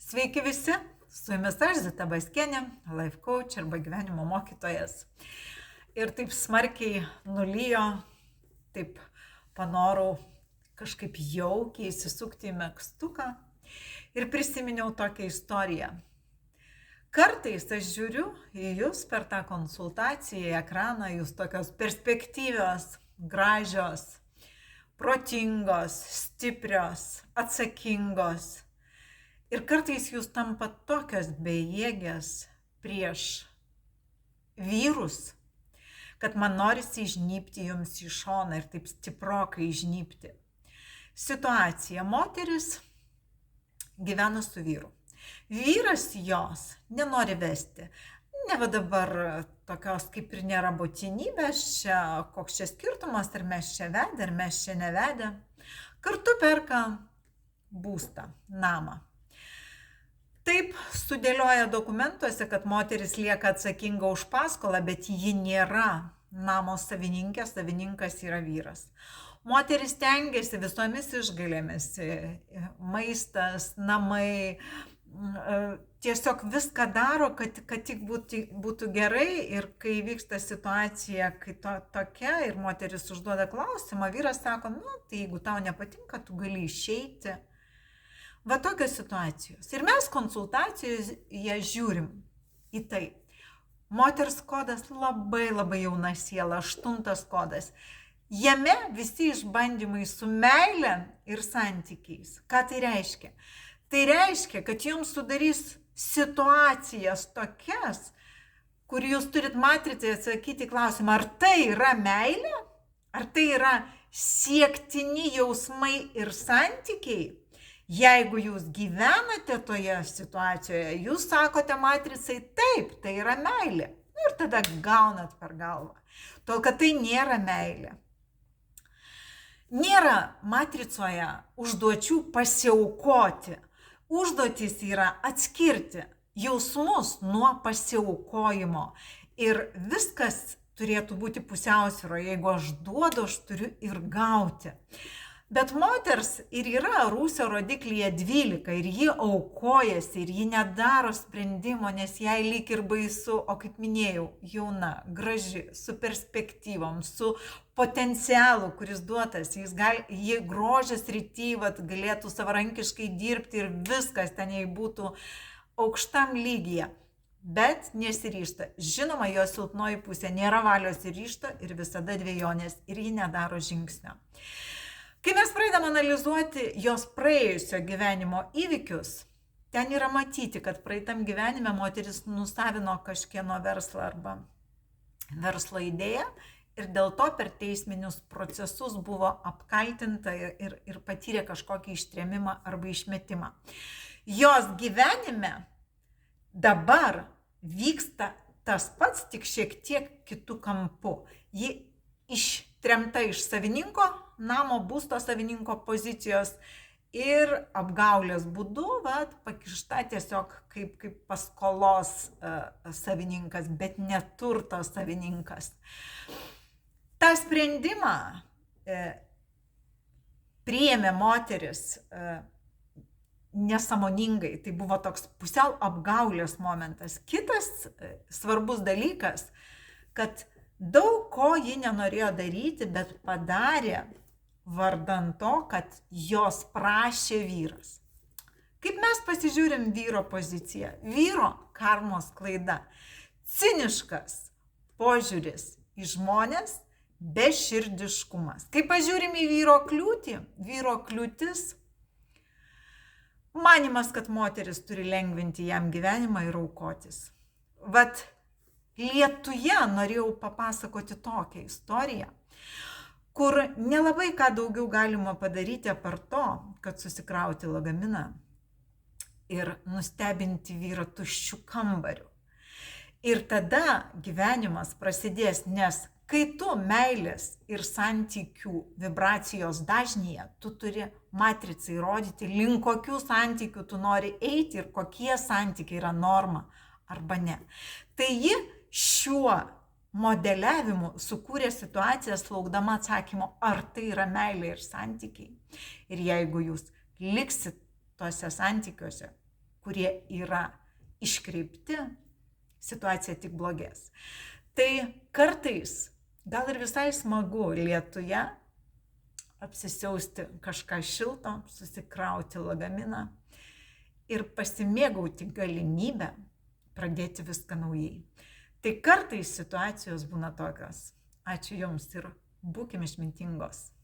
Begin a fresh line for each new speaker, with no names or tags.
Sveiki visi, su jumis aš Zita Baskienė, life coach arba gyvenimo mokytojas. Ir taip smarkiai nulijo, taip panorau kažkaip jaukiai įsisukti į megztuką ir prisiminiau tokią istoriją. Kartais aš žiūriu į jūs per tą konsultaciją į ekraną, jūs tokios perspektyvios, gražios, protingos, stiprios, atsakingos. Ir kartais jūs tampat tokios bejėgės prieš vyrus, kad man norisi įžnypti jums į šoną ir taip stiprokai įžnypti. Situacija: moteris gyvena su vyru. Vyras jos nenori vesti. Ne va dabar tokios kaip ir nėra būtinybės, čia koks čia skirtumas, ar mes čia vedę, ar mes čia nevedę. Kartu perka būstą, namą. Taip sudėlioja dokumentuose, kad moteris lieka atsakinga už paskolą, bet ji nėra namo savininkė, savininkas yra vyras. Moteris tengiasi visomis išgalėmis, maistas, namai, tiesiog viską daro, kad tik būtų gerai. Ir kai vyksta situacija, kai tokia ir moteris užduoda klausimą, vyras sako, tai jeigu tau nepatinka, tu gali išeiti. Va tokios situacijos. Ir mes konsultacijoje žiūrim į tai. Moters kodas labai jauna siela, 8 kodas. Jame visi išbandymai su meile ir santykiais. Ką tai reiškia? Tai reiškia, kad jums sudarys situacijas tokias, kur jūs turit matricai atsakyti klausimą, ar tai yra meilė, ar tai yra siektini jausmai ir santykiai. Jeigu jūs gyvenate toje situacijoje, jūs sakote matricai, taip, tai yra meilė. Ir tada gaunat per galvą. Tol, kad tai nėra meilė. Nėra matricoje užduočių pasiaukoti. Užduotys yra atskirti jausmus nuo pasiaukojimo. Ir viskas turėtų būti pusiausvyroje. Jeigu aš duodu, aš turiu ir gauti. Bet moters ir yra rūsio rodiklyje 12 ir ji aukojasi ir ji nedaro sprendimo, nes jai lyg ir baisu, o kaip minėjau, jauna, graži, su perspektyvom, su potencialu, kuris duotas, ji grožės ryty galėtų savarankiškai dirbti ir viskas ten jai būtų aukštam lygyje, bet nesiryžta. Žinoma, jos silpnoji pusė nėra valios ir ryžto ir visada dvejonės ir ji nedaro žingsnio. Kai mes pradedam analizuoti jos praėjusio gyvenimo įvykius, ten yra matyti, kad praeitam gyvenime moteris nusavino kažkieno verslą arba verslo idėją ir dėl to per teisminius procesus buvo apkaltinta ir patyrė kažkokį ištrėmimą arba išmetimą. Jos gyvenime dabar vyksta tas pats, tik šiek tiek kitų kampų. Ji ištremta iš savininko, namo būsto savininko pozicijos ir apgaulės būdu pakišta tiesiog kaip paskolos savininkas, bet neturto savininkas. Ta sprendimą priėmė moteris nesąmoningai, tai buvo toks pusiau apgaulės momentas. Kitas svarbus dalykas, kad daug ko ji nenorėjo daryti, bet padarė vardan to, kad jos prašė vyras. Kaip mes pasižiūrim vyro poziciją? Vyro karmos klaida. Ciniškas požiūris į žmonės, beširdiškumas. Kai pažiūrim į vyro kliūtį, vyro kliūtis, manimas, kad moteris turi lengvinti jam gyvenimą ir aukotis. Lietuje norėjau papasakoti tokią istoriją, kur nelabai ką daugiau galima padaryti apart to, kad susikrauti lagaminą ir nustebinti vyrą tuščiu kambariu. Ir tada gyvenimas prasidės, nes kai tu meilės ir santykių vibracijos dažnyje, tu turi matricai rodyti, link kokių santykių tu nori eiti ir kokie santykiai yra norma arba ne. Tai ji šiuo modeliavimu sukūrė situacijas laukdama atsakymo, ar tai yra meilė ir santykiai. Ir jeigu jūs liksit tose santykiuose, kurie yra iškreipti, situacija tik blogės. Tai kartais gal ir visai smagu lietuje apsisiausti kažką šilto, susikrauti lagaminą ir pasimėgauti galimybę pradėti viską naujai. Tai kartais situacijos būna tokios. Ačiū Jums ir būkime išmintingos.